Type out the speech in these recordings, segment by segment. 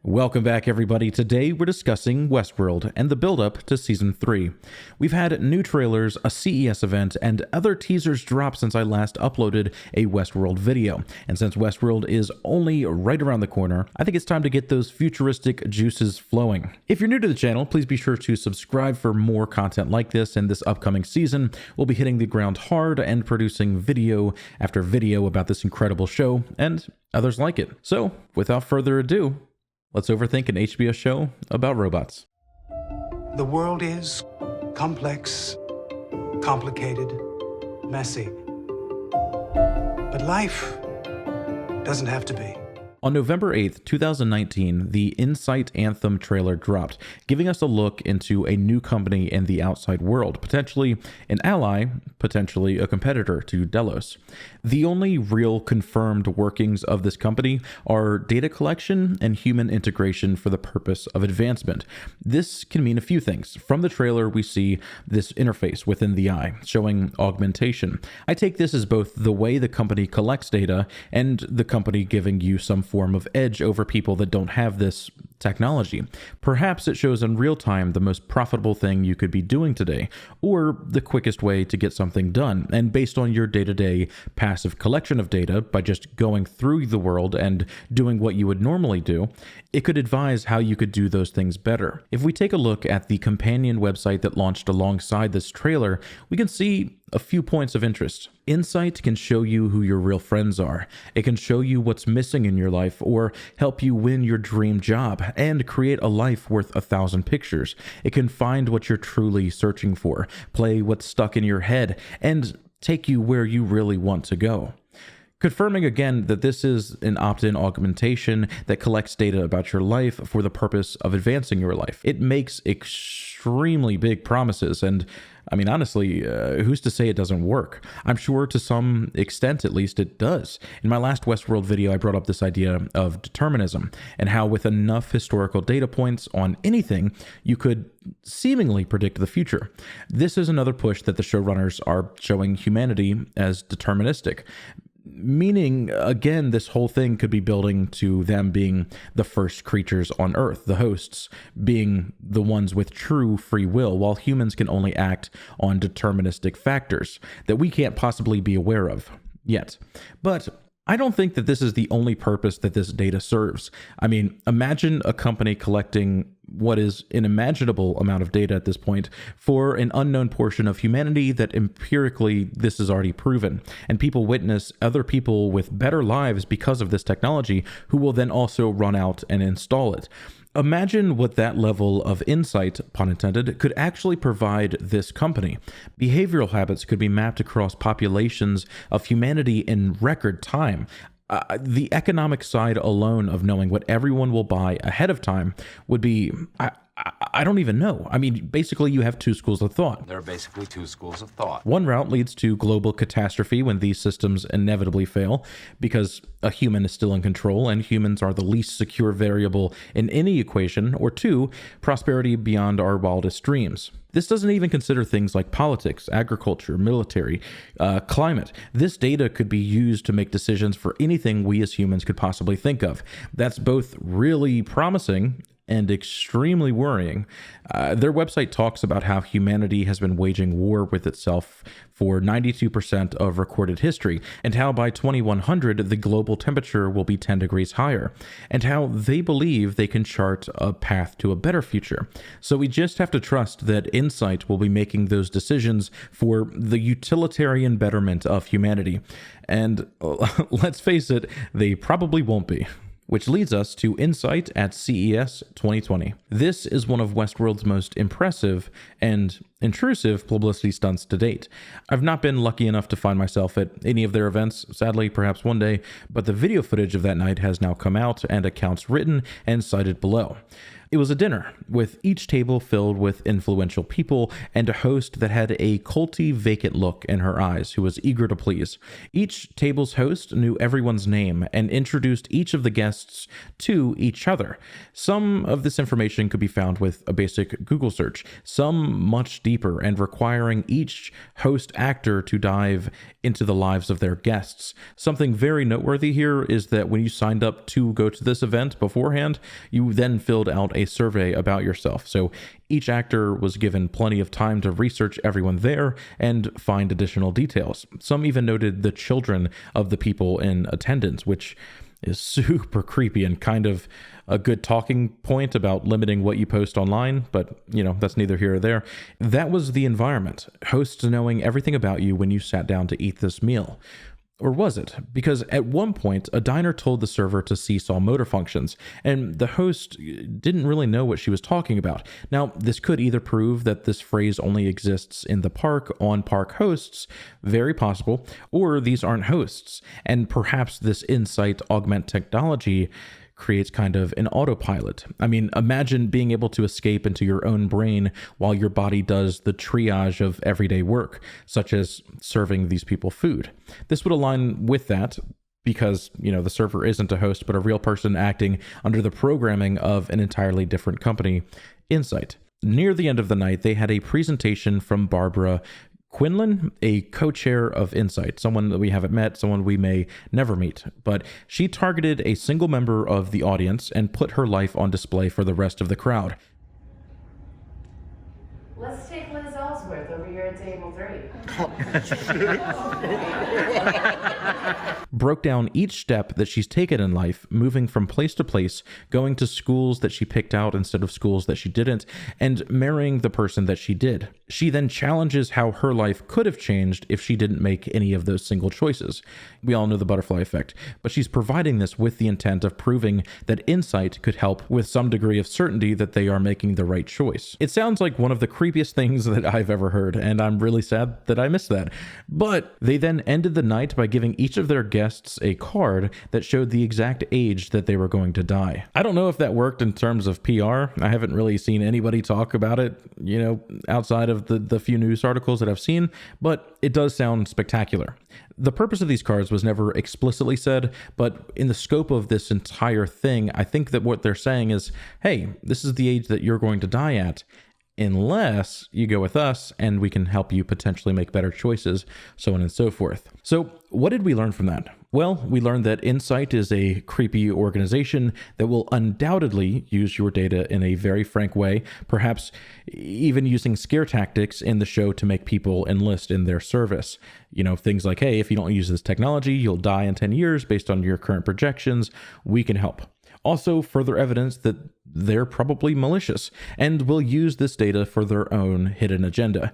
Welcome back, everybody. Today we're discussing Westworld and the build-up to Season 3. We've had new trailers, a CES event, and other teasers drop since I last uploaded a Westworld video. And since Westworld is only right around the corner, I think it's time to get those futuristic juices flowing. If you're new to the channel, please be sure to subscribe for more content like this, and this upcoming season we'll be hitting the ground hard and producing video after video about this incredible show and others like it. So, without further ado, let's overthink an HBO show about robots. The world is complex, complicated, messy. But life doesn't have to be. On November 8th, 2019, the Incite Anthem trailer dropped, giving us a look into a new company in the outside world, potentially an ally, potentially a competitor to Delos. The only real confirmed workings of this company are data collection and human integration for the purpose of advancement. This can mean a few things. From the trailer, we see this interface within the eye, showing augmentation. I take this as both the way the company collects data and the company giving you some form of edge over people that don't have this technology. Perhaps it shows in real time the most profitable thing you could be doing today, or the quickest way to get something done. And based on your day-to-day passive collection of data, by just going through the world and doing what you would normally do, it could advise how you could do those things better. If we take a look at the companion website that launched alongside this trailer, we can see a few points of interest. Incite can show you who your real friends are. It can show you what's missing in your life or help you win your dream job and create a life worth 1,000 pictures. It can find what you're truly searching for, play what's stuck in your head, and take you where you really want to go. Confirming again that this is an opt-in augmentation that collects data about your life for the purpose of advancing your life. It makes extremely big promises, and I mean, honestly, who's to say it doesn't work? I'm sure to some extent, at least, it does. In my last Westworld video, I brought up this idea of determinism and how with enough historical data points on anything, you could seemingly predict the future. This is another push that the showrunners are showing humanity as deterministic. Meaning, again, this whole thing could be building to them being the first creatures on Earth, the hosts being the ones with true free will, while humans can only act on deterministic factors that we can't possibly be aware of yet. But I don't think that this is the only purpose that this data serves. I mean, imagine a company collecting what is an unimaginable amount of data at this point for an unknown portion of humanity that empirically this is already proven. And people witness other people with better lives because of this technology who will then also run out and install it. Imagine what that level of insight, pun intended, could actually provide this company. Behavioral habits could be mapped across populations of humanity in record time. The economic side alone of knowing what everyone will buy ahead of time would be, I don't even know. I mean, basically you have two schools of thought. There are basically two schools of thought. One route leads to global catastrophe when these systems inevitably fail because a human is still in control and humans are the least secure variable in any equation, or two, prosperity beyond our wildest dreams. This doesn't even consider things like politics, agriculture, military, climate. This data could be used to make decisions for anything we as humans could possibly think of. That's both really promising and extremely worrying. Their website talks about how humanity has been waging war with itself for 92% of recorded history, and how by 2100 the global temperature will be 10 degrees higher, and how they believe they can chart a path to a better future. So we just have to trust that Incite will be making those decisions for the utilitarian betterment of humanity. And let's face it, they probably won't be. Which leads us to Incite at CES 2020. This is one of Westworld's most impressive and intrusive publicity stunts to date. I've not been lucky enough to find myself at any of their events, sadly, perhaps one day, but the video footage of that night has now come out and accounts written and cited below. It was a dinner, with each table filled with influential people and a host that had a culty, vacant look in her eyes, who was eager to please. Each table's host knew everyone's name and introduced each of the guests to each other. Some of this information could be found with a basic Google search, some much deeper and requiring each host actor to dive into the lives of their guests. Something very noteworthy here is that when you signed up to go to this event beforehand, you then filled out a survey about yourself. So each actor was given plenty of time to research everyone there and find additional details. Some even noted the children of the people in attendance, which is super creepy and kind of a good talking point about limiting what you post online, but that's neither here or there. That was the environment, hosts knowing everything about you when you sat down to eat this meal. Or was it? Because at one point, a diner told the server to cease all motor functions, and the host didn't really know what she was talking about. Now, this could either prove that this phrase only exists in the park on park hosts, very possible, or these aren't hosts, and perhaps this Incite augment technology creates kind of an autopilot. I mean, imagine being able to escape into your own brain while your body does the triage of everyday work, such as serving these people food. This would align with that because, the server isn't a host, but a real person acting under the programming of an entirely different company, Incite. Near the end of the night, they had a presentation from Barbara Quinlan, a co-chair of Incite, someone that we haven't met, someone we may never meet, but she targeted a single member of the audience and put her life on display for the rest of the crowd. Let's take Liz Ellsworth over here at table 3. Broke down each step that she's taken in life, moving from place to place, going to schools that she picked out instead of schools that she didn't, and marrying the person that she did. She then challenges how her life could have changed if she didn't make any of those single choices. We all know the butterfly effect, but she's providing this with the intent of proving that Incite could help with some degree of certainty that they are making the right choice. It sounds like one of the creepiest things that I've ever heard, and I'm really sad that I missed that. But they then ended the night by giving each of their guests a card that showed the exact age that they were going to die. I don't know if that worked in terms of PR. I haven't really seen anybody talk about it, outside of the few news articles that I've seen, but it does sound spectacular. The purpose of these cards was never explicitly said, but in the scope of this entire thing, I think that what they're saying is, hey, this is the age that you're going to die at, unless you go with us and we can help you potentially make better choices, so on and so forth. So what did we learn from that? Well, we learned that Incite is a creepy organization that will undoubtedly use your data in a very frank way, perhaps even using scare tactics in the show to make people enlist in their service. Things like, hey, if you don't use this technology, you'll die in 10 years based on your current projections. We can help. Also, further evidence that they're probably malicious and will use this data for their own hidden agenda.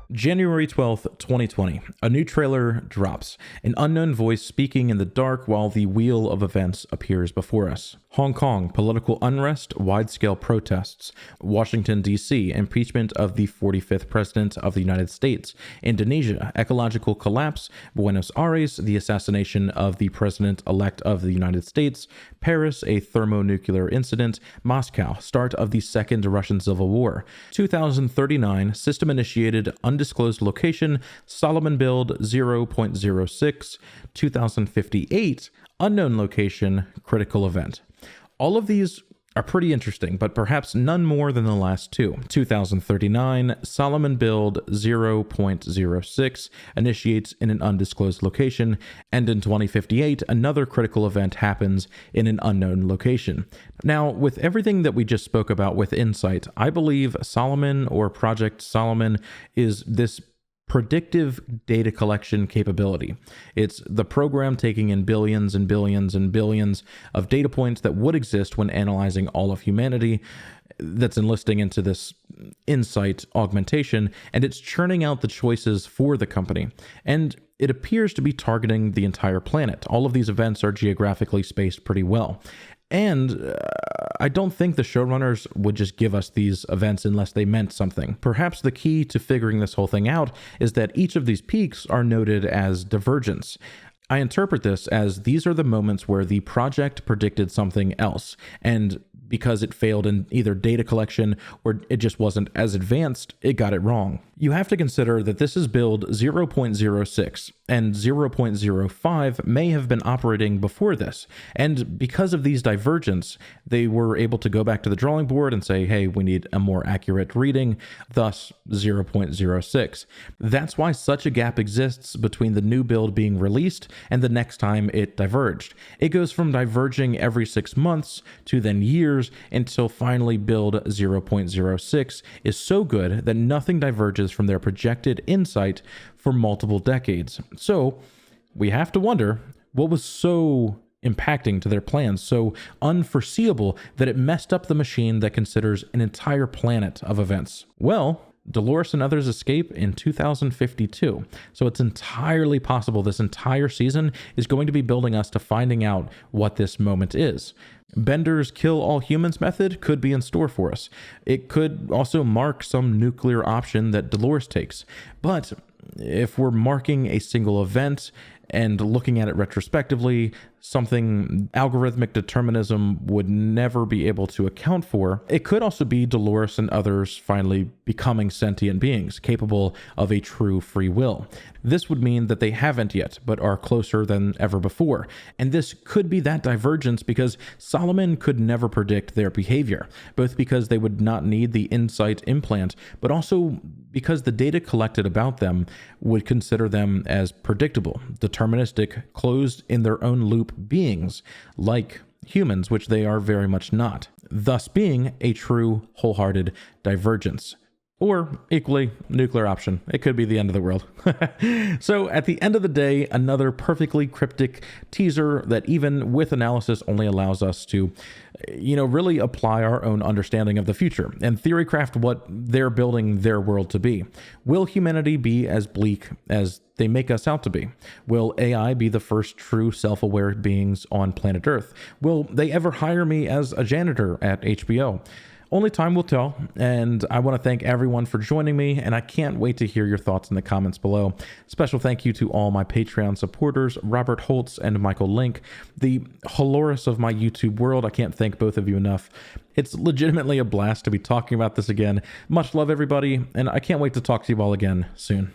January 12th, 2020, a new trailer drops, an unknown voice speaking in the dark while the wheel of events appears before us. Hong Kong, political unrest, wide-scale protests. Washington, D.C., impeachment of the 45th President of the United States. Indonesia, ecological collapse. Buenos Aires, the assassination of the President-elect of the United States. Paris, a thermonuclear incident. Moscow, start of the Second Russian Civil War. 2039, system-initiated undisclosed location, Solomon build 0.06. 2058, unknown location, critical event. All of these are pretty interesting, but perhaps none more than the last two. 2039, Solomon build 0.06 initiates in an undisclosed location, and in 2058, another critical event happens in an unknown location. Now, with everything that we just spoke about with Incite, I believe Solomon or Project Solomon is this predictive data collection capability. It's the program taking in billions and billions and billions of data points that would exist when analyzing all of humanity that's enlisting into this Incite augmentation, and it's churning out the choices for the company. And it appears to be targeting the entire planet. All of these events are geographically spaced pretty well. And I don't think the showrunners would just give us these events unless they meant something. Perhaps the key to figuring this whole thing out is that each of these peaks are noted as divergence. I interpret this as these are the moments where the project predicted something else, and because it failed in either data collection or it just wasn't as advanced, it got it wrong. You have to consider that this is build 0.06, and 0.05 may have been operating before this. And because of these divergence, they were able to go back to the drawing board and say, hey, we need a more accurate reading, thus 0.06. That's why such a gap exists between the new build being released and the next time it diverged. It goes from diverging every 6 months to then years until finally build 0.06 is so good that nothing diverges from their projected Incite for multiple decades. So we have to wonder what was so impacting to their plans, so unforeseeable that it messed up the machine that considers an entire planet of events. Well, Dolores and others escape in 2052. So it's entirely possible this entire season is going to be building us to finding out what this moment is. Bender's kill all humans method could be in store for us. It could also mark some nuclear option that Dolores takes. But if we're marking a single event and looking at it retrospectively, something algorithmic determinism would never be able to account for, it could also be Dolores and others finally becoming sentient beings capable of a true free will. This would mean that they haven't yet, but are closer than ever before. And this could be that divergence because Solomon could never predict their behavior, both because they would not need the Incite implant, but also because the data collected about them would consider them as predictable, deterministic, closed in their own loop beings, like humans, which they are very much not, thus being a true wholehearted divergence. Or equally, nuclear option. It could be the end of the world. So at the end of the day, another perfectly cryptic teaser that even with analysis only allows us to, really apply our own understanding of the future and theorycraft what they're building their world to be. Will humanity be as bleak as they make us out to be? Will AI be the first true self-aware beings on planet Earth? Will they ever hire me as a janitor at HBO? Only time will tell, and I want to thank everyone for joining me, and I can't wait to hear your thoughts in the comments below. Special thank you to all my Patreon supporters, Robert Holtz and Micheal Linck, the Dolores of my YouTube world. I can't thank both of you enough. It's legitimately a blast to be talking about this again. Much love, everybody, and I can't wait to talk to you all again soon.